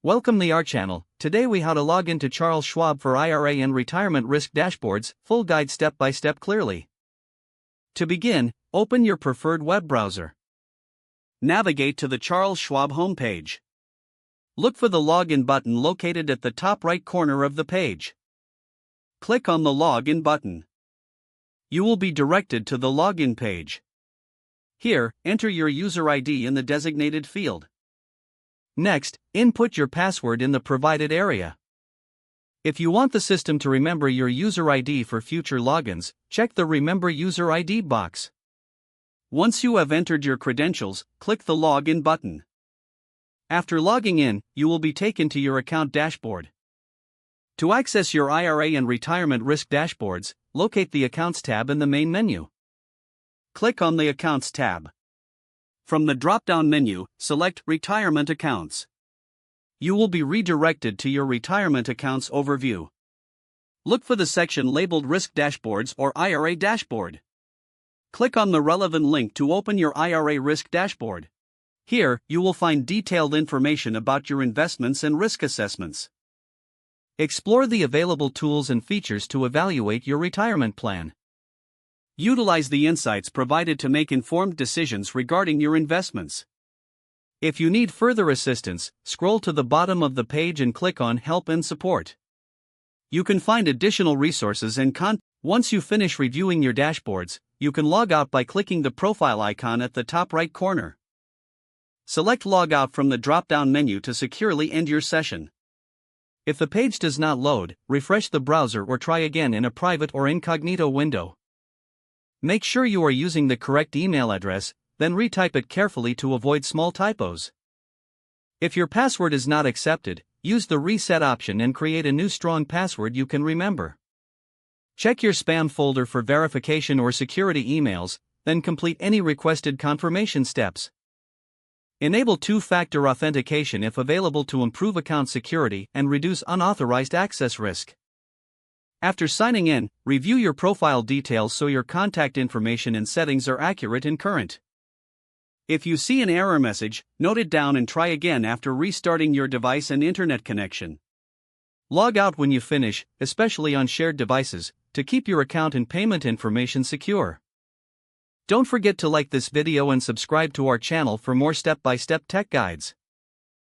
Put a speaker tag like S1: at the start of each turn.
S1: Welcome to our channel. Today we how to log into Charles Schwab for IRA and retirement risk dashboards, full guide step by step clearly. To begin, open your preferred web browser. Navigate to the Charles Schwab homepage. Look for the login button located at the top right corner of the page. Click on the login button. You will be directed to the login page. Here, enter your user ID in the designated field. Next, input your password in the provided area. If you want the system to remember your user ID for future logins, check the Remember User ID box. Once you have entered your credentials, click the Login button. After logging in, you will be taken to your account dashboard. To access your IRA and retirement risk dashboards, locate the Accounts tab in the main menu. Click on the Accounts tab. From the drop-down menu, select Retirement Accounts. You will be redirected to your Retirement Accounts overview. Look for the section labeled Risk Dashboards or IRA Dashboard. Click on the relevant link to open your IRA Risk Dashboard. Here, you will find detailed information about your investments and risk assessments. Explore the available tools and features to evaluate your retirement plan. Utilize the insights provided to make informed decisions regarding your investments. If you need further assistance, scroll to the bottom of the page and click on Help and Support. You can find additional resources and content. Once you finish reviewing your dashboards, you can log out by clicking the profile icon at the top right corner. Select Log Out from the drop-down menu to securely end your session. If the page does not load, refresh the browser or try again in a private or incognito window. Make sure you are using the correct email address, then retype it carefully to avoid small typos. If your password is not accepted, use the Reset option and create a new strong password you can remember. Check your spam folder for verification or security emails, then complete any requested confirmation steps. Enable two-factor authentication if available to improve account security and reduce unauthorized access risk. After signing in, review your profile details so your contact information and settings are accurate and current. If you see an error message, note it down and try again after restarting your device and internet connection. Log out when you finish, especially on shared devices, to keep your account and payment information secure. Don't forget to like this video and subscribe to our channel for more step-by-step tech guides.